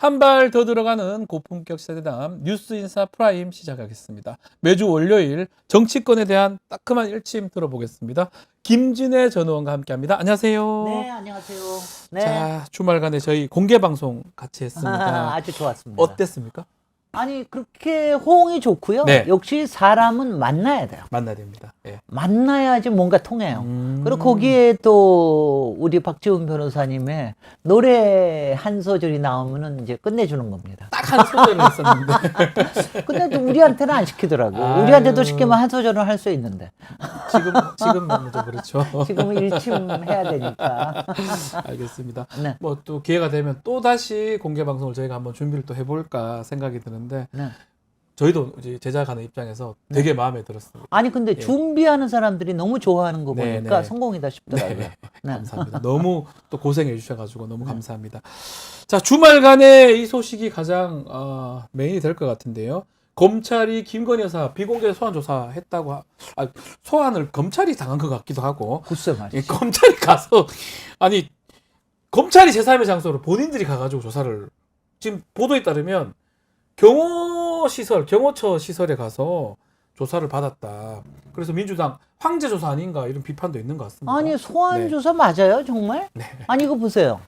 한 발 더 들어가는 고품격 세대담 뉴스인사 프라임 시작하겠습니다. 매주 월요일 정치권에 대한 따끔한 일침 들어보겠습니다. 김진애 전 의원과 함께합니다. 안녕하세요. 네, 안녕하세요. 네. 자, 주말간에 저희 공개 방송 같이 했습니다. 아주 좋았습니다. 어땠습니까? 아니, 그렇게 호응이 좋고요. 네. 역시 사람은 만나야 돼요. 만나야 됩니다. 예. 만나야지 뭔가 통해요. 그리고 거기에 또 우리 박지훈 변호사님의 노래 한 소절이 나오면은 이제 끝내주는 겁니다. 딱 한 소절을 했었는데 근데 또 우리한테는 안 시키더라고. 아유. 우리한테도 시키면 한 소절은 할 수 있는데. 지금은 좀 그렇죠. 지금은 일침해야 되니까. 알겠습니다. 네. 뭐 또 기회가 되면 또 다시 공개 방송을 저희가 한번 준비를 또 해볼까 생각이 드는데 네. 저희도 이제 제작하는 입장에서 되게 마음에 들었습니다. 아니, 근데 예. 준비하는 사람들이 너무 좋아하는 거 네, 보니까 네. 성공이다 싶더라고요. 네, 네. 감사합니다. 너무 또 고생해 주셔가지고 너무 감사합니다. 자, 주말간에 이 소식이 가장 메인이 될 것 같은데요. 검찰이 김건희 여사 비공개 소환 조사했다고 소환을 검찰이 당한 것 같기도 하고 글쎄 말이지. 검찰이 가서 아니 검찰이 제3의 장소로 본인들이 가가지고 조사를 지금 보도에 따르면 경호처 시설에 가서 조사를 받았다. 그래서 민주당 황제 조사 아닌가 이런 비판도 있는 것 같습니다. 아니, 소환 네. 조사 맞아요, 정말? 네. 아니, 이거 보세요.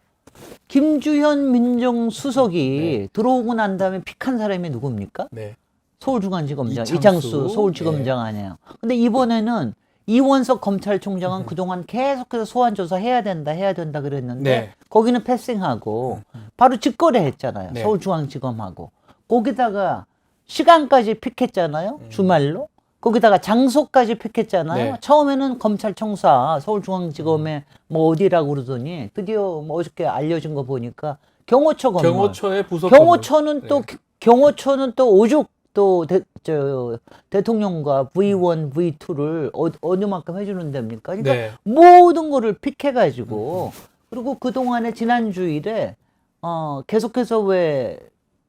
김주현 민정수석이 네. 들어오고 난 다음에 픽한 사람이 누굽니까? 네. 서울중앙지검장 이창수. 이창수 서울지검장 아니에요. 근데 이번에는 이원석 검찰총장은 그동안 계속해서 소환 조사 해야 된다 그랬는데 네. 거기는 패싱하고 바로 직거래했잖아요. 네. 서울중앙지검하고 거기다가 시간까지 픽했잖아요. 주말로. 거기다가 장소까지 픽했잖아요. 네. 처음에는 검찰청사 서울중앙지검에 뭐 어디라고 그러더니 드디어 뭐 어저께 알려진 거 보니까 경호처 건물. 경호처의 부속 경호처는 건물. 또 네. 경호처는 또 오죽 또 대통령과 V1, V2를 어느 만큼 해주는 데입니까? 그러니까 네. 모든 거를 픽해가지고 그리고 그 동안에 지난 주일에 계속해서 왜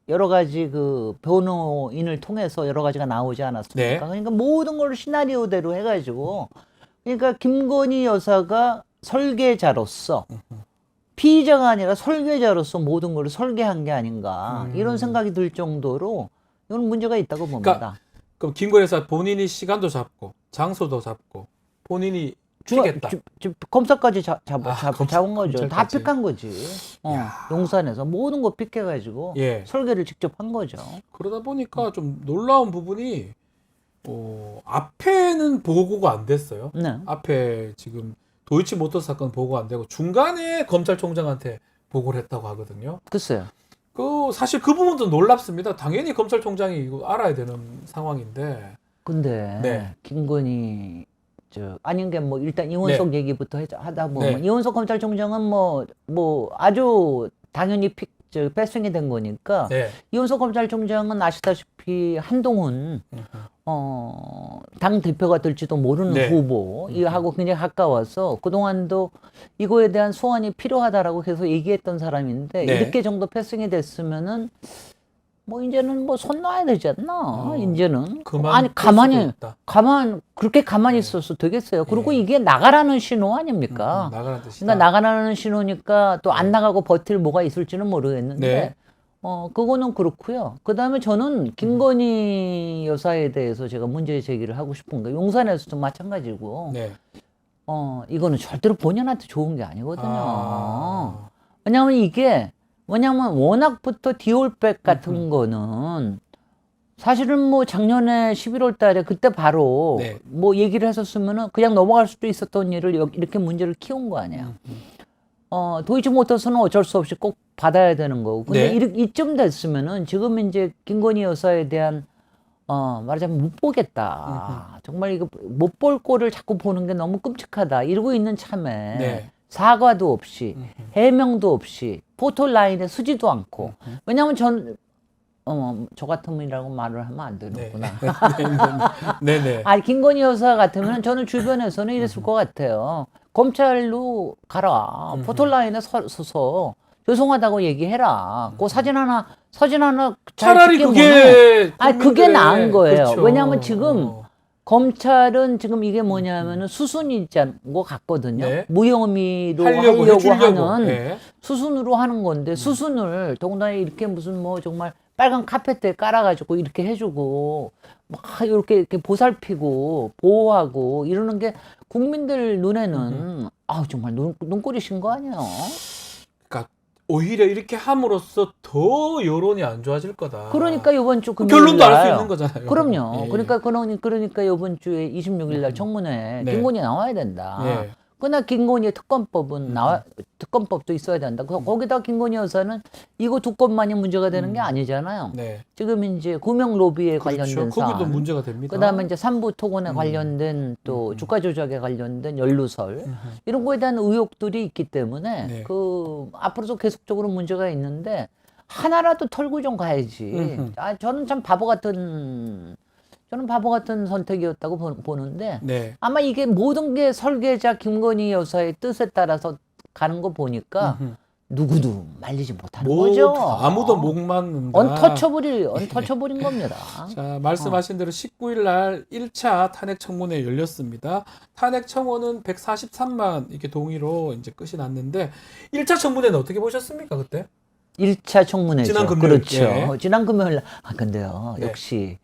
여러 가지 그 변호인을 통해서 여러 가지가 나오지 않았습니까? 네. 그러니까 모든 걸 시나리오대로 해가지고 그러니까 김건희 여사가 설계자로서 피의자가 아니라 설계자로서 모든 걸 설계한 게 아닌가 이런 생각이 들 정도로 이건 문제가 있다고 봅니다. 그러니까 그럼 김건희 여사 본인이 시간도 잡고 장소도 잡고 본인이 피겠다. 검사까지 잡은 거죠. 다 검찰까지. 픽한 거지. 용산에서 모든 거 픽해가지고 예. 설계를 직접 한 거죠. 그러다 보니까 좀 놀라운 부분이 앞에는 보고가 안 됐어요. 네. 앞에 지금 도이치모터스 사건 보고가 안 되고 중간에 검찰총장한테 보고를 했다고 하거든요. 글쎄요. 사실 그 부분도 놀랍습니다. 당연히 검찰총장이 이거 알아야 되는 상황인데. 근데 네. 김건희 아닌 게 뭐 일단 이원석 얘기부터 하다 보면 이원석 검찰총장은 뭐 아주 당연히 패싱이 된 거니까 네. 이원석 검찰총장은 아시다시피 한동훈 당 대표가 될지도 모르는 네. 후보 이하고 굉장히 가까워서 그동안도 이거에 대한 소환이 필요하다라고 계속 얘기했던 사람인데 네. 이렇게 정도 패싱이 됐으면은 뭐 이제는 뭐 손 놔야 되지 않나 이제는 아니 그렇게 가만히 있어서 되겠어요. 그리고 이게 나가라는 신호 아닙니까? 나가라는 뜻이다. 그러니까 나가라는 신호니까 또 안 나가고 버틸 뭐가 있을지는 모르겠는데 네. 그거는 그렇고요. 그다음에 저는 김건희 여사에 대해서 제가 문제 제기를 하고 싶은 게 용산에서도 마찬가지고 네. 이거는 절대로 본인한테 좋은 게 아니거든요. 아. 왜냐면 워낙부터 디올백 같은 거는 사실은 뭐 작년에 11월 달에 그때 바로 네. 뭐 얘기를 했었으면은 그냥 넘어갈 수도 있었던 일을 이렇게 문제를 키운 거 아니에요. 도이치모터스는 어쩔 수 없이 꼭 받아야 되는 거고. 근데 네. 이쯤 됐으면은 지금 이제 김건희 여사에 대한 말하자면 못 보겠다. 정말 이거 못 볼 꼴을 자꾸 보는 게 너무 끔찍하다. 이러고 있는 참에 네. 사과도 없이 해명도 없이 포토라인에 쓰지도 않고. 왜냐하면 저 같으면이라고 말을 하면 안 되는구나. 네네. 아니, 김건희 여사 같으면 저는 주변에서는 이랬을 것 같아요. 검찰로 가라. 포토라인에 서서 죄송하다고 얘기해라. 그 사진 하나 잘 차라리 찍게 그게 그게 나은 거예요. 그렇죠. 왜냐하면 지금 검찰은 지금 이게 뭐냐면은 수순이자는 것 같거든요. 네. 무혐의로 하려고 해주려고. 하는 네. 수순으로 하는 건데 수순을 더군다나 이렇게 무슨 뭐 정말 빨간 카페트에 깔아가지고 이렇게 해주고 막 이렇게 보살피고 보호하고 이러는 게 국민들 눈에는 아우 정말 눈꼴이신 거 아니에요? 그러니까 오히려 이렇게 함으로써 더 여론이 안 좋아질 거다. 그러니까 이번 주 금요일 결론도 알 수 날 있는 거잖아요. 그럼요. 예. 그러니까 이번 주에 26일 날 청문회 네. 김건희 나와야 된다. 예. 그러나 김건희 특검법은 특검법도 있어야 된다. 거기다 김건희 여사는 이거 두 건만이 문제가 되는 게 아니잖아요. 네. 지금 이제 구명 로비에 그렇죠. 관련된 거기도 사안, 문제가 됩니다. 그다음에 이제 삼부 토건에 관련된 또 주가 조작에 관련된 연루설 이런 거에 대한 의혹들이 있기 때문에 네. 그 앞으로도 계속적으로 문제가 있는데 하나라도 털고 좀 가야지. 저는 참 바보 같은 선택이었다고 보는데 네. 아마 이게 모든 게 설계자 김건희 여사의 뜻에 따라서 가는 거 보니까 누구도 말리지 못하는 거죠. 아무도 못 맞는다. 언터처블인 겁니다. 자, 말씀하신 대로 19일 날 1차 탄핵 청문회 열렸습니다. 탄핵 청원은 143만 이렇게 동의로 이제 끝이 났는데 1차 청문회는 어떻게 보셨습니까, 그때? 1차 청문회죠. 지난 금요일. 그렇죠. 예. 지난 금요일. 근데요. 네. 역시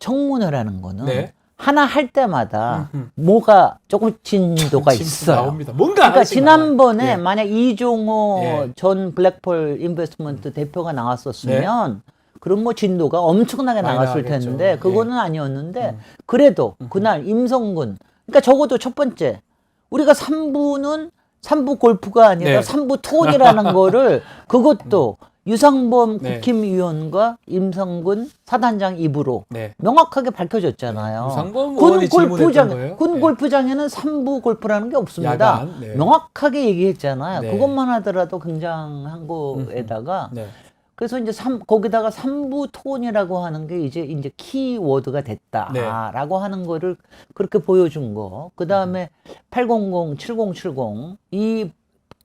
청문회라는 거는 네. 하나 할 때마다 뭐가 조금 진도가 있어요. 나옵니다. 뭔가 그러니까 하나씩 지난번에 나와요. 예. 만약 이종호 예. 전 블랙펄 인베스트먼트 대표가 나왔었으면 그럼 뭐 진도가 엄청나게 많이 나갔을 나가겠죠. 텐데 예. 그거는 아니었는데 그래도 그날 임성근 그러니까 적어도 첫 번째 우리가 3부 골프가 아니라 네. 3부 투혼이라는 거를 그것도 유상범 네. 국힘위원과 임성근 사단장 입으로 네. 명확하게 밝혀졌잖아요. 유상범 의원이 질문했던 거예요? 군 네. 골프장에는 3부 골프라는 게 없습니다. 야간, 네. 명확하게 얘기했잖아요. 네. 그것만 하더라도 굉장한 거에다가 네. 그래서 이제 거기다가 3부 톤이라고 하는 게 이제 키워드가 됐다라고 하는 거를 그렇게 보여준 거. 그다음에 800, 7070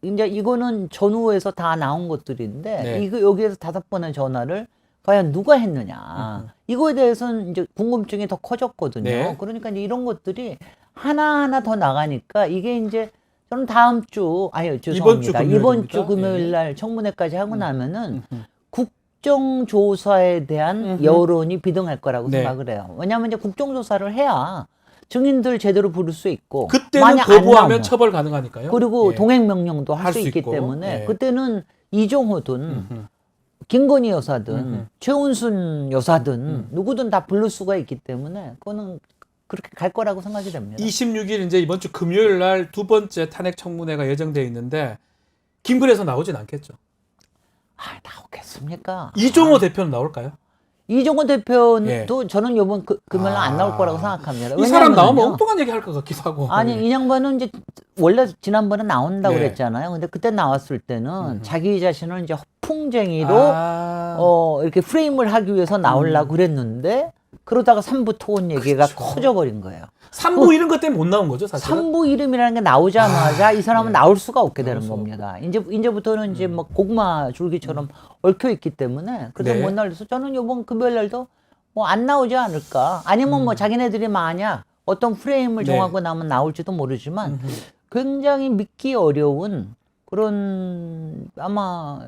이제 이거는 전후에서 다 나온 것들인데 네. 이거 여기에서 5번의 전화를 과연 누가 했느냐. 이거에 대해서는 이제 궁금증이 더 커졌거든요. 네. 그러니까 이제 이런 것들이 하나하나 더 나가니까 이게 이제 저는 다음 주 죄송합니다. 이번 주 금요일 날 청문회까지 하고 나면은 국정조사에 대한 여론이 비등할 거라고 네. 생각을 해요. 왜냐하면 이제 국정조사를 해야 증인들 제대로 부를 수 있고 그때는 만약 안 거부하면 나오면 처벌 가능하니까요. 그리고 예. 동행명령도 할 할 수 수 있기 있고, 때문에 예. 그때는 이종호든 김건희 여사든 최은순 여사든 누구든 다 부를 수가 있기 때문에 그거는 그렇게 갈 거라고 생각이 됩니다. 26일 이제 이번 주 금요일 날 두 번째 탄핵 청문회가 예정되어 있는데 김근혜에서 나오진 않겠죠. 나오겠습니까? 이종호 대표는 나올까요? 이종호 대표도 예. 저는 이번 금요일 안 나올 거라고 생각합니다. 이 사람 나오면 왜냐면은요. 엉뚱한 얘기 할 것 같기도 하고. 아니 이 양반은 이제 원래 지난번에 나온다고 네. 그랬잖아요. 근데 그때 나왔을 때는 자기 자신을 이제 허풍쟁이로 이렇게 프레임을 하기 위해서 나오려고 그랬는데 그러다가 3부 토론 얘기가 그렇죠. 커져버린 거예요. 3부 이런 것 때문에 못 나온 거죠, 사실은. 3부 이름이라는 게 나오자마자 이 사람은 나올 수가 없게 나올 되는 수가 겁니다. 이제부터는 이제 막 고구마 줄기처럼 얽혀 있기 때문에 그래서 네. 못 나와서 저는 이번 금요일 날도 뭐 안 나오지 않을까. 아니면 뭐 자기네들이 만약 어떤 프레임을 네. 정하고 나면 나올지도 모르지만 굉장히 믿기 어려운 그런 아마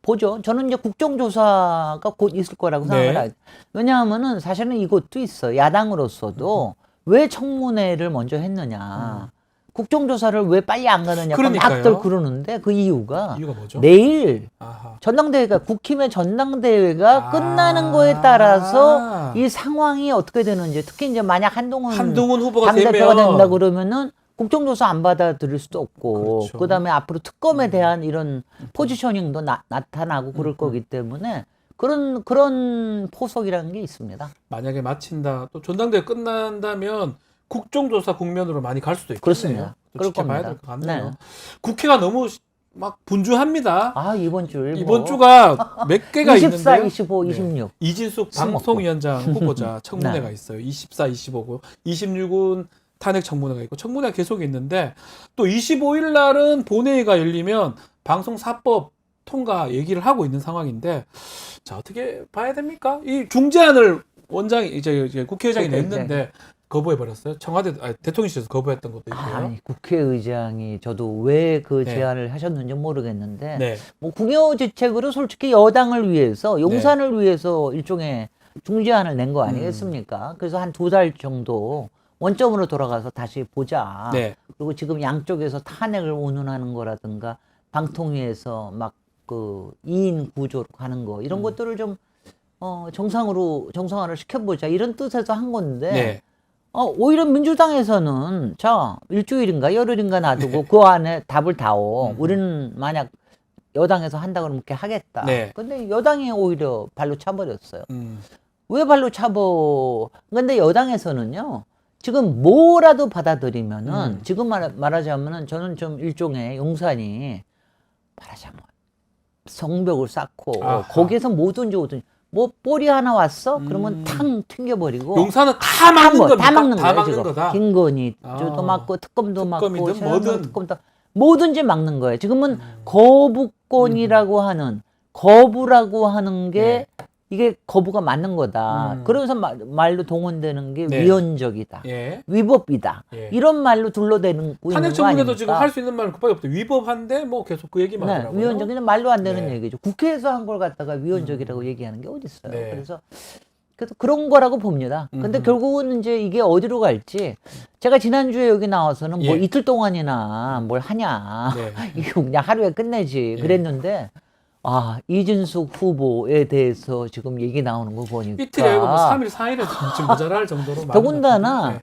보죠. 저는 이제 국정조사가 곧 있을 거라고 생각을 네. 해요. 왜냐하면은 사실은 이것도 있어요. 야당으로서도 왜 청문회를 먼저 했느냐. 국정조사를 왜 빨리 안 가느냐. 그러니까요. 막들 그러는데 그 이유가 이유가 뭐죠? 내일 아하. 전당대회가 국힘의 전당대회가 아. 끝나는 거에 따라서 이 상황이 어떻게 되는지 특히 이제 만약 한동훈 후보가 당대표가 되면 된다 그러면은 국정조사 안 받아들일 수도 없고 그렇죠. 그다음에 앞으로 특검에 대한 이런 포지셔닝도 나타나고 그럴 거기 때문에 그런 포석이라는 게 있습니다. 만약에 마친다 또 전당대회 끝난다면 국정조사 국면으로 많이 갈 수도 있겠네요. 그렇습니다. 또 그럴 지켜봐야 겁니다. 될 것 같네요. 네. 국회가 너무 막 분주합니다. 이번 주 이번 주가 몇 개가 24, 있는데요. 25, 네. 26. 이진숙 술 먹고. 방송위원장 후보자 청문회가 네. 있어요. 24, 25고 26은 탄핵 청문회가 있고 청문회가 계속 있는데 또 25일 날은 본회의가 열리면 방송사법 통과 얘기를 하고 있는 상황인데 자 어떻게 봐야 됩니까? 이 중재안을 원장이 이제 국회의장이 국회의장이. 냈는데 거부해 버렸어요. 청와대 대통령실에서 거부했던 것도 있고요. 아니, 국회의장이 저도 왜 그 네. 제안을 하셨는지 모르겠는데 네. 뭐 궁여지책으로 솔직히 여당을 위해서 용산을 위해서 일종의 중재안을 낸 거 아니겠습니까? 그래서 한 2달 정도 원점으로 돌아가서 다시 보자. 네. 그리고 지금 양쪽에서 탄핵을 운운하는 거라든가 방통위에서 막 그 2인 구조로 가는 거 이런 것들을 좀 정상화를 시켜보자 이런 뜻에서 한 건데 네. 오히려 민주당에서는 자 일주일인가 열흘인가 놔두고 그 안에 답을 다오. 우리는 만약 여당에서 한다 그러면 그렇게 하겠다. 네. 근데 여당이 오히려 발로 차버렸어요. 음. 왜 발로 차버? 근데 여당에서는요. 지금 뭐라도 받아들이면은 지금 말하자면은 저는 좀 일종의 용산이 말하자면 성벽을 쌓고 아하. 거기에서 뭐든지 뭐 볼이 하나 왔어? 그러면 탕 튕겨버리고 용산은 다 막는 겁니까? 다 막는 다 거예요, 막는 지금. 거다. 김건희 아. 저도 막고 특검도 막고 특검이든 최현성 뭐든. 특검도 뭐든지 막는 거예요. 지금은 거부권이라고 하는 거부라고 하는 게 네. 이게 거부가 맞는 거다. 그러면서 말로 동원되는 게 네. 위헌적이다. 예. 위법이다. 예. 이런 말로 둘러대는 있는 거 탄핵 아닙니까? 청문회도 지금 할 수 있는 말은 그밖에 없대. 위법한데 뭐 계속 그 얘기만 네, 하더라고요. 위헌적인 말로 안 되는 네. 얘기죠. 국회에서 한 걸 갖다가 위헌적이라고 얘기하는 게 어디 있어요. 네. 그래서 그런 거라고 봅니다. 근데 결국은 이제 이게 어디로 갈지 제가 지난주에 여기 나와서는 뭐 예. 이틀 동안이나 뭘 하냐. 네. 이거 그냥 하루에 끝내지 그랬는데 이진숙 후보에 대해서 지금 얘기 나오는 거 보니까 이틀이 아니고 뭐 3일, 4일에 지금 모자랄 정도로 많은 더군다나 것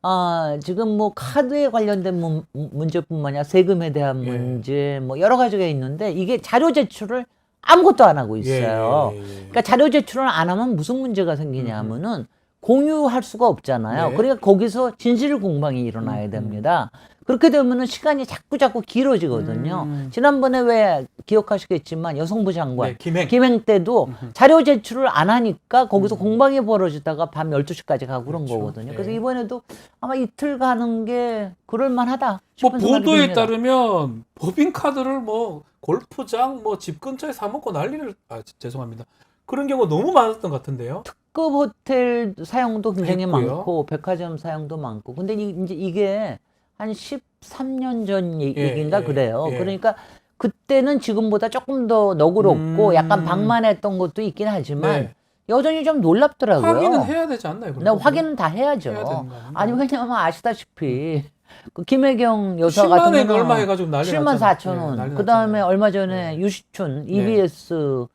같은데. 지금 뭐 카드에 관련된 문제뿐만 아니라 세금에 대한 예. 문제 뭐 여러 가지가 있는데 이게 자료 제출을 아무것도 안 하고 있어요. 예. 그러니까 자료 제출을 안 하면 무슨 문제가 생기냐면은 공유할 수가 없잖아요. 네. 그러니까 거기서 진실 공방이 일어나야 됩니다. 그렇게 되면은 시간이 자꾸 길어지거든요. 지난번에 왜 기억하시겠지만 여성부 장관 네, 김행. 때도 자료 제출을 안 하니까 거기서 공방이 벌어지다가 밤 12시까지 가고 그런 그렇죠. 거거든요. 네. 그래서 이번에도 아마 이틀 가는 게 그럴 만하다. 뭐 싶은 생각이 보도에 듭니다. 따르면 법인카드를 뭐 골프장 뭐 집 근처에 사 먹고 난리를 죄송합니다. 그런 경우가 너무 많았던 것 같은데요. 급 호텔 사용도 굉장히 했고요. 많고 백화점 사용도 많고 근데 이제 이게 한 13년 전 예, 얘기인가 예, 그래요. 예. 그러니까 그때는 지금보다 조금 더 너그럽고 약간 방만했던 것도 있긴 하지만 네. 여전히 좀 놀랍더라고요. 확인은 해야 되지 않나요? 네, 확인은 다 해야죠. 해야 되는 거 아닌가요? 아니 왜냐하면 아시다시피 그 김혜경 여사 10만 같은 원 경우는 얼마 해가지고 난리 7만 났잖아요. 4천 원. 네, 난리 그 다음에 났잖아요. 얼마 전에 유시춘 EBS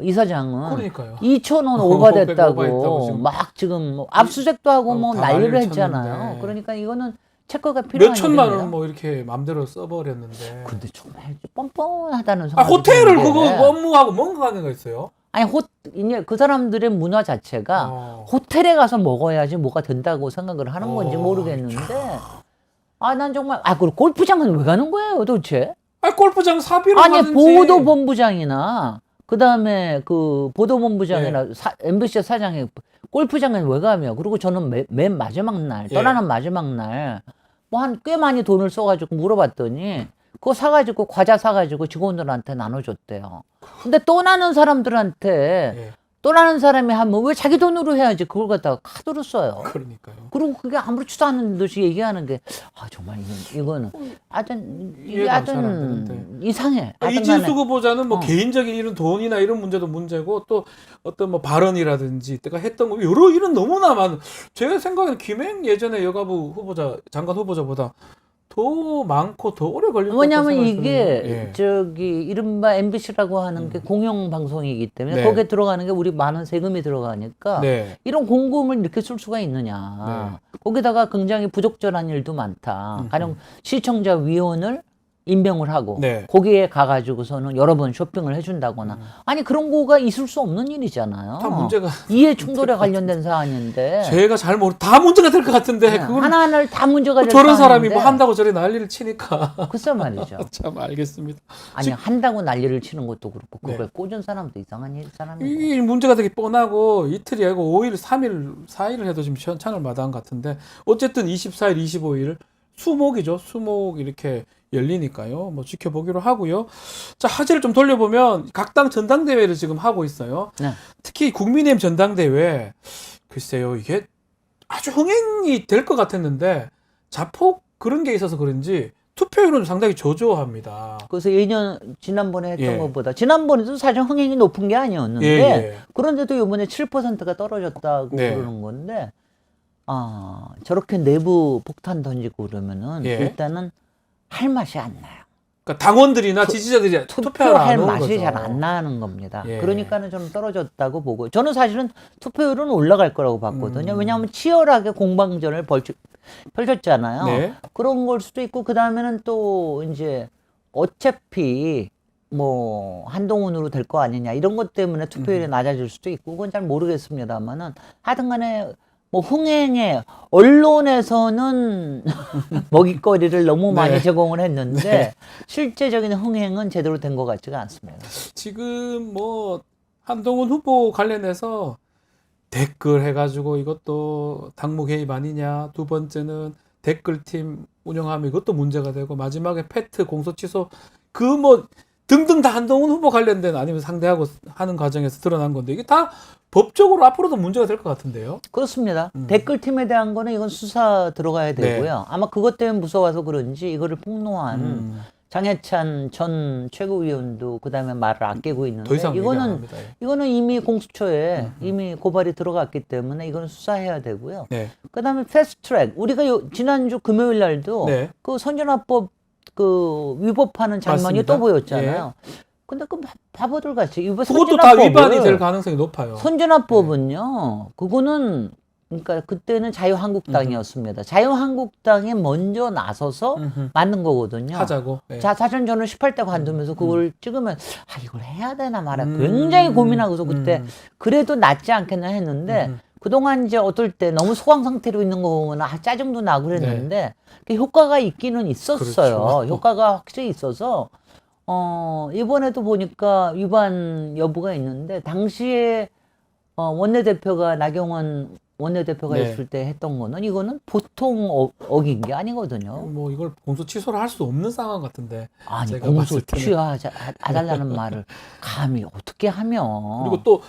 이사장은 그러니까요. 2천 원 500 오버했다고 오버됐다고 지금. 막 지금 뭐 압수수색도 하고 뭐 다 난리를 난리를 했잖아요. 쳤는데. 그러니까 이거는 체크가 필요한 몇 천만 일입니다. 원 뭐 이렇게 마음대로 써버렸는데. 근데 정말 뻔뻔하다는 생각이 호텔을 드는 게 그거 업무하고 뭔가 하는 거 있어요? 아니 이제 그 사람들의 문화 자체가 호텔에 가서 먹어야지 뭐가 된다고 생각을 하는 건지 모르겠는데 난 정말 그리고 골프장은 왜 가는 거예요 도대체? 골프장 사비로 아니 가든지. 보도본부장이나 그다음에 그 보도본부장이나 MBC 사장이 골프장에 왜 가며? 그리고 저는 맨 마지막 날 떠나는 마지막 날 뭐 한 꽤 많이 돈을 써가지고 물어봤더니 그거 사가지고 과자 사가지고 직원들한테 나눠줬대요. 근데 떠나는 사람들한테 떠나는 사람이 하면 왜 자기 돈으로 해야지 그걸 갖다가 카드로 써요. 그러니까요. 그리고 그게 아무렇지도 않은 듯이 얘기하는 게 정말 이거는 이해가 잘안 되는데. 이상해. 이진숙 후보자는 뭐 개인적인 이런 돈이나 이런 문제도 문제고 또 어떤 뭐 발언이라든지 때가 했던 거 여러 일은 너무나 많은. 제가 생각에는 김행 예전에 여가부 후보자 장관 후보자보다 더 많고 더 오래 걸릴 것 같아요. 왜냐하면 이게 이른바 MBC라고 하는 게 공영 방송이기 때문에 거기에 들어가는 게 우리 많은 세금이 들어가니까 이런 공금을 이렇게 쓸 수가 있느냐. 거기다가 굉장히 부적절한 일도 많다. 가령 시청자 위원을 임명을 하고 거기에 가가지고서는 여러 번 쇼핑을 해준다거나 아니 그런 거가 있을 수 없는 일이잖아요. 다 문제가 이해 충돌에 관련된 사안인데 제가 잘 다 문제가 될 것 같은데 그걸 하나하나를 다 문제가 될 저런 사람이 사안인데. 뭐 한다고 저래 난리를 치니까 글쎄 말이죠. 참 알겠습니다. 아니 한다고 난리를 치는 것도 그렇고 그걸 꽂은 사람도 이상한 사람이고. 이 문제가 되게 뻔하고 이틀이 아니고 5일, 3일, 4일을 해도 지금 시원찮을 마당 같은데 어쨌든 24일, 25일 수목이죠. 수목 이렇게 열리니까요. 뭐 지켜보기로 하고요. 자, 화제를 좀 돌려보면 각 당 전당대회를 지금 하고 있어요. 특히 국민의힘 전당대회 글쎄요, 이게 아주 흥행이 될 것 같았는데 자폭 그런 게 있어서 그런지 투표율은 상당히 저조합니다. 그래서 지난번에 했던 예. 것보다 지난번에도 사실 흥행이 높은 게 아니었는데 예. 그런데도 이번에 7%가 떨어졌다고 네. 그러는 건데 저렇게 내부 폭탄 던지고 그러면은 예. 일단은 할 맛이 안 나요. 그러니까 당원들이나 지지자들이 투표하러 투표할 안 오는 맛이 거죠. 잘 안 나는 겁니다. 예. 그러니까는 좀 떨어졌다고 보고 저는 사실은 투표율은 올라갈 거라고 봤거든요. 왜냐하면 치열하게 공방전을 펼쳤잖아요. 네. 그런 걸 수도 있고 그 다음에는 또 이제 어차피 뭐 한동훈으로 될 거 아니냐 이런 것 때문에 투표율이 낮아질 수도 있고 그건 잘 모르겠습니다만은 하여튼간에 뭐 흥행에 언론에서는 먹잇거리를 너무 많이 네. 제공을 했는데 네. 실제적인 흥행은 제대로 된 것 같지가 않습니다. 지금 뭐 한동훈 후보 관련해서 댓글 해가지고 이것도 당무 개입 아니냐, 두 번째는 댓글팀 운영하면 이것도 문제가 되고 마지막에 패트 공소 취소 그 뭐 등등 다 한동훈 후보 관련된 아니면 상대하고 하는 과정에서 드러난 건데 이게 다 법적으로 앞으로도 문제가 될 것 같은데요. 그렇습니다. 댓글팀에 대한 거는 이건 수사 들어가야 되고요. 아마 그것 때문에 무서워서 그런지 이거를 폭로한 장해찬 전 최고위원도 그다음에 말을 아끼고 있는데 더 이상 얘기 안 이거는 합니다. 예. 이거는 이미 공수처에 이미 고발이 들어갔기 때문에 이거는 수사해야 되고요. 네. 그다음에 패스트트랙 우리가 지난주 금요일 날도 네. 그 선진화법 그 위법하는 장면이 맞습니다. 또 보였잖아요. 근데 그 바보들 같이 그것도 다 위반이 될 가능성이 높아요. 선진화법은요. 그거는 그러니까 그때는 자유한국당이었습니다. 자유한국당이 먼저 나서서 만든 거거든요. 하자고. 네. 자, 사실 저는 18대 관두면서 그걸 찍으면 이걸 해야 되나 말아 굉장히 고민하고서 그때 그래도 낫지 않겠나 했는데 그동안 이제 어떨 때 너무 소강 상태로 있는 거 보면 짜증도 나고 그랬는데 그 효과가 있기는 있었어요. 그렇죠. 효과가 확실히 있어서 이번에도 보니까 위반 여부가 있는데 당시에 원내대표가 나경원 원내대표가 네. 있을 때 했던 거는 이거는 보통 어긴 게 아니거든요. 뭐 이걸 공소 취소를 할 수 없는 상황 같은데. 아니 제가 공소 봤을 때는. 취하달라는 말을 감히 어떻게 하면 그리고 또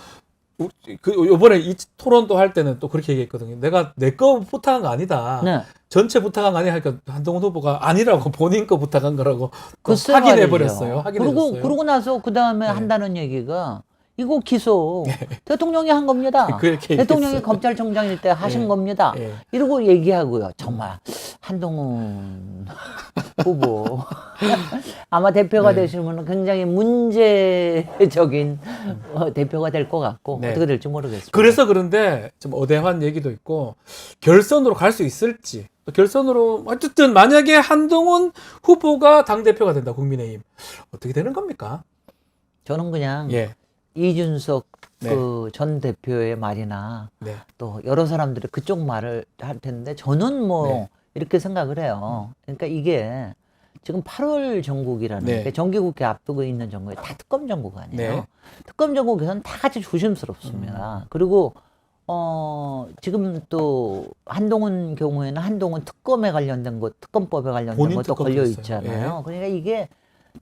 그 요번에 이 토론도 할 때는 또 그렇게 얘기했거든요. 내가 내 거 부탁한 거 아니다. 네. 전체 부탁한 거 아니야. 하니까 한동훈 후보가 아니라고 본인 거 부탁한 거라고 글쎄 확인해 말이죠. 버렸어요. 확인해줬어요. 그러고 나서 그 다음에 네. 한다는 얘기가 이거 기소 대통령이 한 겁니다. 그렇게 대통령이 얘기했어요. 검찰총장일 때 하신 네. 겁니다. 네. 이러고 얘기하고요. 정말 한동훈 후보 아마 대표가 네. 되시면 굉장히 문제적인 대표가 될 것 같고 네. 어떻게 될지 모르겠습니다. 그래서 그런데 좀 어대한 얘기도 있고 결선으로 갈 수 있을지 또 결선으로 어쨌든 만약에 한동훈 후보가 당대표가 된다 국민의힘 어떻게 되는 겁니까? 저는 그냥 예. 이준석 네. 그 전 대표의 말이나 네. 또 여러 사람들이 그쪽 말을 할 텐데 저는 뭐 네. 이렇게 생각을 해요. 그러니까 이게 지금 8월 전국이라는 네. 게 정기국회 앞두고 있는 전국이 다 특검 전국 아니에요. 네. 특검 전국에서는 다 같이 조심스럽습니다. 그리고 지금 또 한동훈 경우에는 한동훈 특검에 관련된 것, 특검법에 관련된 본인 것도 특검도 걸려 있어요. 있잖아요. 그러니까 이게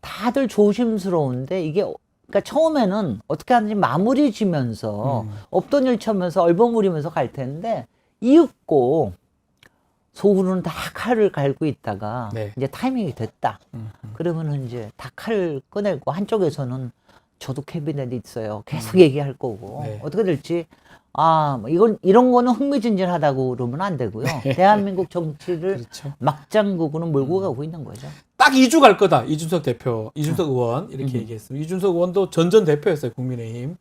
다들 조심스러운데 이게 그러니까 처음에는 어떻게 하는지 마무리 지면서 없던 일 쳐면서 얼버무리면서 갈 텐데 이윽고 속으로는 다 칼을 갈고 있다가 네. 이제 타이밍이 됐다. 그러면은 이제 다 칼을 꺼내고 한쪽에서는 저도 캐비넷이 있어요. 계속 얘기할 거고 네. 어떻게 될지 뭐 이런 거는 흥미진진하다고 그러면 안 되고요. 대한민국 정치를 그렇죠. 막장국으로 몰고 가고 있는 거죠. 딱 2주 갈 거다. 이준석 대표, 이준석 의원 이렇게 얘기했습니다. 이준석 의원도 전 대표였어요. 국민의힘.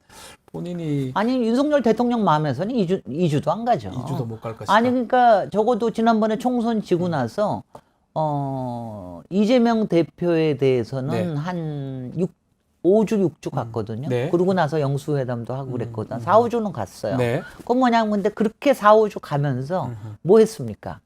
본인이 아니 윤석열 대통령 마음에서는 2주도 안 가죠. 2주도 못 갈 것이다. 아니 그러니까 적어도 지난번에 총선 지고 나서 이재명 대표에 대해서는 네. 한 5주 6주 갔거든요. 네. 그러고 나서 영수회담도 하고 그랬거든. 4, 5주는 갔어요. 네. 그건 뭐냐면 근데 그렇게 4, 5주 가면서 뭐 했습니까?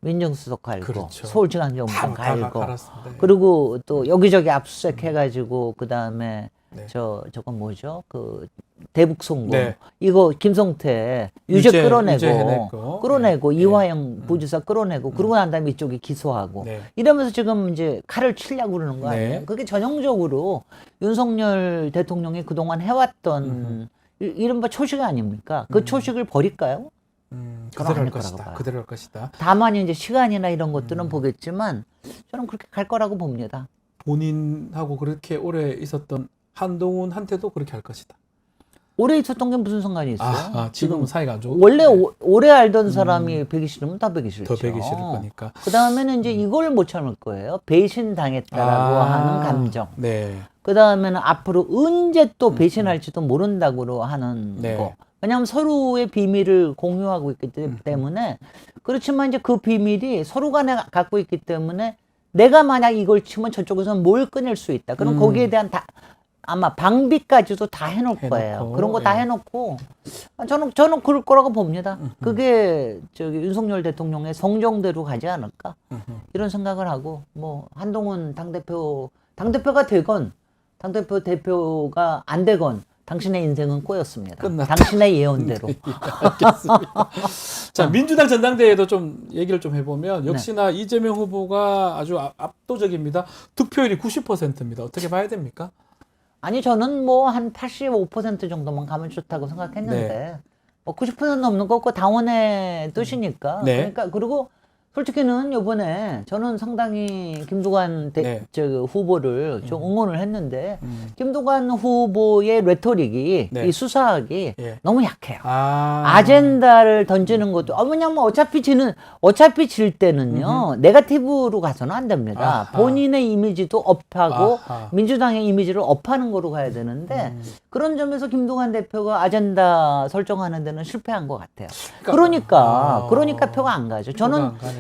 민정수석 갈고 그렇죠. 서울지방정부장 바로 갈고 갈았습니다. 그리고 또 여기저기 압수수색 해가지고 그 다음에 네. 저건 뭐죠? 그 대북 송금 네. 이거 김성태 유죄 유죄 끌어내고 해냈고. 네. 이화영 부지사 끌어내고 그러고 난 다음에 이쪽에 기소하고 네. 이러면서 지금 이제 칼을 치려고 그러는 거 아니에요? 네. 그게 전형적으로 윤석열 대통령이 그동안 해왔던 이른바 초식 아닙니까? 그 초식을 버릴까요? 그대로 할 안 것이다. 거라고 봐요. 그대로 할 것이다. 다만 이제 시간이나 이런 것들은 보겠지만 저는 그렇게 갈 거라고 봅니다. 본인하고 그렇게 오래 있었던 한동훈한테도 그렇게 할 것이다. 오래 있었던 게 무슨 상관이 있어요? 지금은 사이가 안 좋고 원래 오래 알던 사람이 배기 싫으면 더 배기 싫죠. 더 배기 싫을 거니까. 그 다음에는 이제 이걸 못 참을 거예요. 배신 당했다라고 하는 감정. 네. 그 다음에는 앞으로 언제 또 배신할지도 모른다고 하는 네. 거. 왜냐하면 서로의 비밀을 공유하고 있기 때문에 그렇지만 이제 그 비밀이 서로 간에 갖고 있기 때문에 내가 만약 이걸 치면 저쪽에서는 뭘 꺼낼 수 있다. 그럼 거기에 대한 아마 방비까지도 다 해놓을 거예요. 그런 거 다 해놓고 저는 그럴 거라고 봅니다. 그게 윤석열 대통령의 성정대로 가지 않을까 이런 생각을 하고 뭐 한동훈 당대표가 되건 대표가 안 되건 당신의 인생은 꼬였습니다. 끝났다. 당신의 예언대로. 알겠습니다. 자, 민주당 전당대회도 좀 얘기를 좀 해보면 역시나 이재명 후보가 아주 압도적입니다. 득표율이 90%입니다. 어떻게 봐야 됩니까? 아니 저는 뭐 한 85% 정도만 가면 좋다고 생각했는데 뭐 90% 넘는 거고 당원의 뜻이니까 그러니까 그리고 솔직히는 이번에 저는 상당히 김두관 후보를 좀 응원을 했는데 김두관 후보의 레토릭이 이 수사학이 너무 약해요. 아젠다를 던지는 것도 왜냐면 어차피 질 때는요 네거티브로 가서는 안 됩니다. 본인의 이미지도 업하고 민주당의 이미지를 업하는 거로 가야 되는데 그런 점에서 김두관 대표가 아젠다 설정하는 데는 실패한 것 같아요. 그러니까 표가 안 가죠.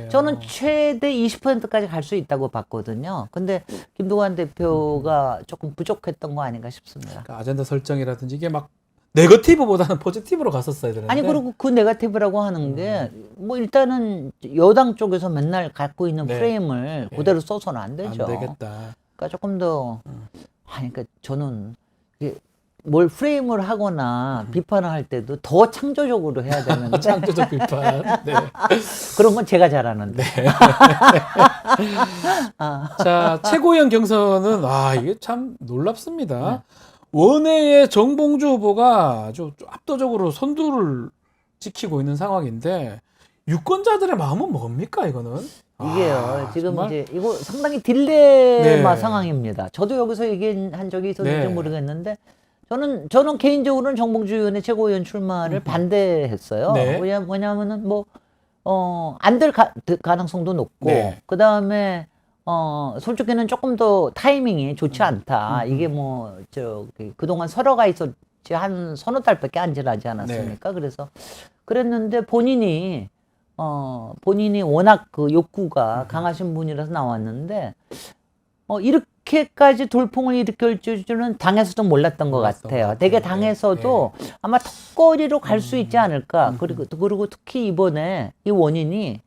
저는 최대 20%까지 갈 수 있다고 봤거든요. 근데 김두관 대표가 조금 부족했던 거 아닌가 싶습니다. 그러니까 아젠다 설정이라든지 이게 막 네거티브보다는 포지티브로 갔었어야 되는데. 아니 그리고 그 네거티브라고 하는 게 뭐 일단은 여당 쪽에서 맨날 갖고 있는 프레임을 그대로 써서는 안 되죠. 안 되겠다. 그러니까 조금 더 그러니까 저는 뭘 프레임을 하거나 비판을 할 때도 더 창조적으로 해야 되는데 창조적 비판. 네. 그런 건 제가 잘하는데. 자, 최고위원 경선은 이게 참 놀랍습니다. 원외의 정봉주 후보가 아주 압도적으로 선두를 지키고 있는 상황인데 유권자들의 마음은 뭡니까 이거는? 이게요. 지금 정말? 이제 이거 상당히 딜레마 상황입니다. 저도 여기서 얘기한 적이 있었는지 모르겠는데 저는 개인적으로는 정봉주 의원의 최고위원 출마를 반대했어요. 왜냐하면은 안 될 가능성도 높고 그 다음에 솔직히는 조금 더 타이밍이 좋지 않다. 이게 그동안 설화가 있었지 한 서너 달밖에 안 지나지 않았습니까? 그래서 그랬는데 본인이 워낙 그 욕구가 강하신 분이라서 나왔는데 이렇게까지 돌풍을 일으킬 줄은 당에서도 몰랐던 것 같아요. 되게 당에서도 아마 턱걸이로 갈 수 있지 않을까. 그리고 특히 이번에 이 원인이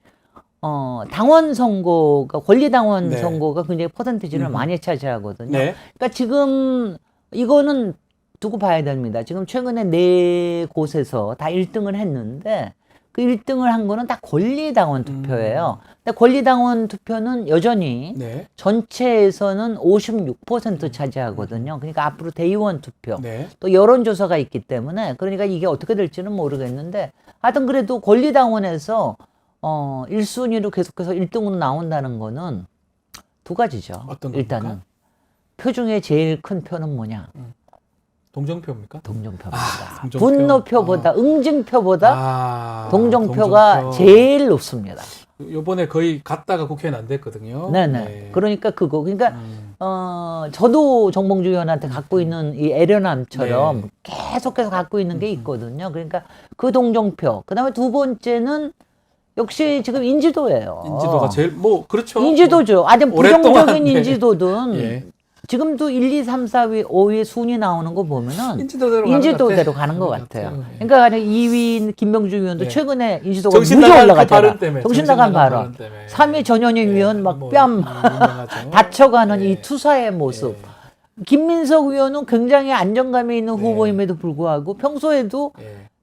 당원 선거가 권리당원 선거가 굉장히 퍼센티지를 많이 차지하거든요. 그러니까 지금 이거는 두고 봐야 됩니다. 지금 최근에 4곳에서 다 1등을 했는데 그 1등을 한 거는 다 권리당원 투표예요. 근데 권리당원 투표는 여전히 전체에서는 56% 차지하거든요. 그러니까 앞으로 대의원 투표, 또 여론조사가 있기 때문에 그러니까 이게 어떻게 될지는 모르겠는데 하여튼 그래도 권리당원에서 1순위로 계속해서 1등으로 나온다는 거는 두 가지죠. 일단은 겁니까? 표 중에 제일 큰 표는 뭐냐? 동정표입니까? 동정표입니다. 동정표. 분노표보다 응징표보다 동정표가 제일 높습니다. 요번에 거의 갔다가 국회는 안 됐거든요. 그러니까 그러니까 저도 정봉주 의원한테 갖고 있는 이 애련함처럼 계속해서 갖고 있는 게 있거든요. 그러니까 그 동정표. 그다음에 두 번째는 역시 지금 인지도예요. 인지도가 제일 그렇죠. 인지도죠. 아주 오랫동안, 부정적인 인지도든 지금도 1, 2, 3, 4, 5위 순위 나오는 거 보면은 인지도대로 가는 것 같아요. 그러니까 2위 김병주 의원도 최근에 인지도가 무지 올라갔잖아. 정신 나간 발언. 3위 전현희 의원 막 뺨 다쳐가는 이 투사의 모습. 김민석 의원은 굉장히 안정감이 있는 후보임에도 불구하고 평소에도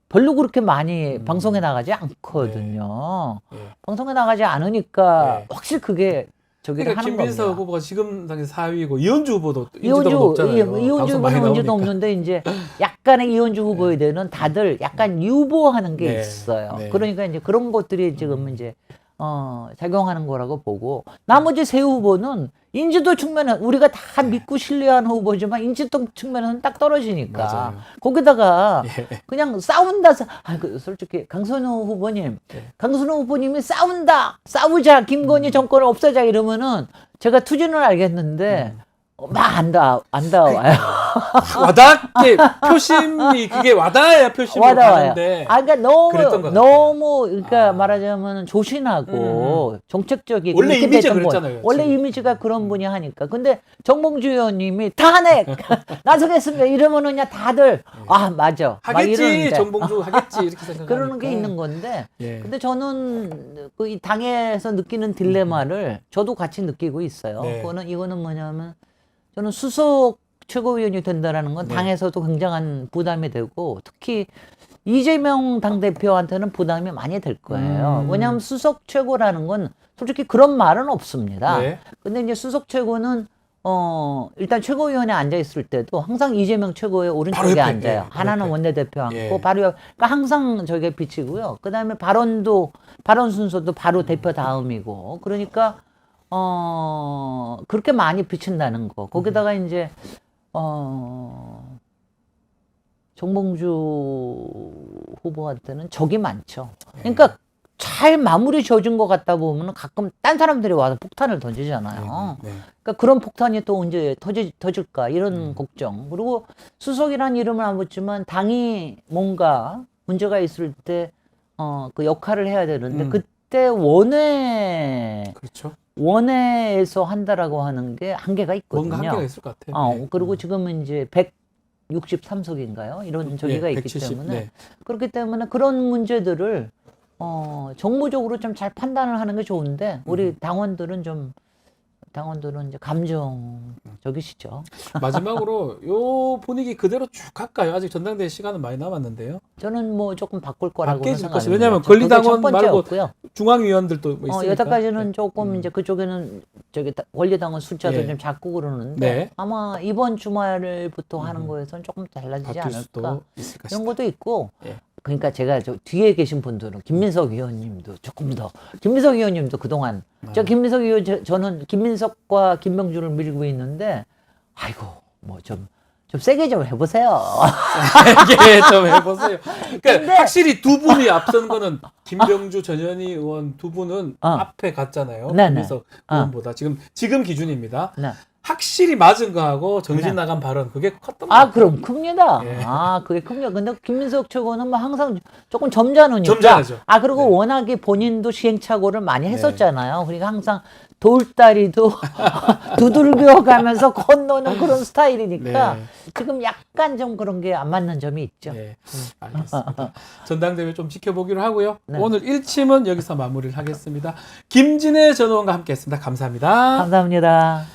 별로 그렇게 많이 방송에 나가지 않거든요. 방송에 나가지 않으니까 확실히 그게 저기를 그러니까 하는 김민석 겁니다. 후보가 지금 당시 4위고 이현주 후보도 인지도가 이현주 높잖아요. 이현주 방송 많이 후보는 문제도 나오니까. 없는데 이제 약간의 이현주 후보에 대해서는 다들 약간 유보하는 게 네. 있어요. 네. 그러니까 이제 그런 것들이 지금 이제 작용하는 거라고 보고 나머지 세 후보는 인지도 측면은 우리가 다 믿고 신뢰하는 후보지만 인지도 측면은 딱 떨어지니까 맞아요. 거기다가 예. 그냥 싸운다. 솔직히 강선우 후보님, 네. 강선우 후보님이 싸우자, 김건희 정권을 없애자 이러면은 제가 투지는 알겠는데 막 안 닿아와요. 와닿게 표심이 그게 와닿아야 표심이 와닿아요. 가는데 그러니까 그랬던 것 너무 그러니까 말하자면 조신하고 정책적이고 원래 이렇게 이미지가 됐던 분. 그랬잖아요, 원래 지금. 이미지가 그런 분이 하니까. 근데 정봉주 의원님이 탄핵 나서겠습니다 이러면은 그냥 다들 아 맞아 막 하겠지 이러는데 정봉주 하겠지 이렇게 생각하니까 그러는 게 있는 건데. 예. 근데 저는 그 이 당에서 느끼는 딜레마를 저도 같이 느끼고 있어요. 네. 이거는 뭐냐면 저는 수석 최고위원이 된다라는 건 네. 당에서도 굉장한 부담이 되고 특히 이재명 당대표한테는 부담이 많이 될 거예요. 왜냐하면 수석 최고라는 건 솔직히 그런 말은 없습니다. 네. 근데 이제 수석 최고는 일단 최고위원회 앉아 있을 때도 항상 이재명 최고의 바로 오른쪽에 옆에, 앉아요. 예, 바로 하나는 옆에. 원내대표 앉고 예. 바로 그러니까 항상 저게 비치고요. 그다음에 발언 순서도 바로 대표 다음이고 그러니까 그렇게 많이 비친다는 거. 거기다가 이제 정봉주 후보한테는 적이 많죠. 그러니까 잘 마무리 지어준 것 같다 보면 가끔 딴 사람들이 와서 폭탄을 던지잖아요. 네. 그러니까 그런 폭탄이 또 언제 터질까 이런 걱정. 그리고 수석이라는 이름을 안 붙지만 당이 뭔가 문제가 있을 때 그 역할을 해야 되는데 그때 그렇죠. 원회에서 한다라고 하는 게 한계가 있거든요. 뭔가 한계가 있을 것 같아요. 네. 그리고 지금은 이제 163석인가요? 이런 저기가 예, 있기 170, 때문에 네. 그렇기 때문에 그런 문제들을 정무적으로 좀 잘 판단을 하는 게 좋은데 우리 당원들은 이제 감정적이시죠. 마지막으로 요 분위기 그대로 쭉 갈까요? 아직 전당대회 시간은 많이 남았는데요. 저는 뭐 조금 바꿀 거라고 바뀌어질 생각합니다. 것이 왜냐하면 권리당원 그게 첫 말고 번째였고요. 중앙위원들도 뭐 있으니까. 여태까지는 조금 이제 그쪽에는 권리당원 숫자도 예. 좀 작고 그러는데 네. 아마 이번 주말부터 하는 거에서는 조금 달라지지 바뀔 수도 않을까 있을 이런 것이다. 것도 있고. 예. 그러니까 제가 저 뒤에 계신 분들은 김민석 의원님도 김민석 의원님도 그동안 김민석 의원 저는 김민석과 김병주를 밀고 있는데 아이고 뭐 좀 세게 좀 해보세요. 이게 좀 해보세요. 그러니까 근데- 확실히 두 분이 앞선 거는 김병주, 전현희 의원 두 분은 앞에 갔잖아요. 네네. 김민석 의원보다 지금 기준입니다. 네. 확실히 맞은 거하고 정신 네. 나간 발언 그게 컸던 것 같아요. 그럼 큽니다. 예. 그게 큽니다. 근데 김민석 최고는 뭐 항상 조금 점잖으니까. 점잖하죠. 그리고 네. 워낙에 본인도 시행착오를 많이 했었잖아요. 그러니까 항상 돌다리도 두들겨 가면서 건너는 그런 스타일이니까 네. 지금 약간 좀 그런 게 안 맞는 점이 있죠. 네, 알겠습니다. 전당대회 좀 지켜보기로 하고요. 네. 오늘 1침은 여기서 마무리를 하겠습니다. 김진애 전 의원과 함께했습니다. 감사합니다. 감사합니다.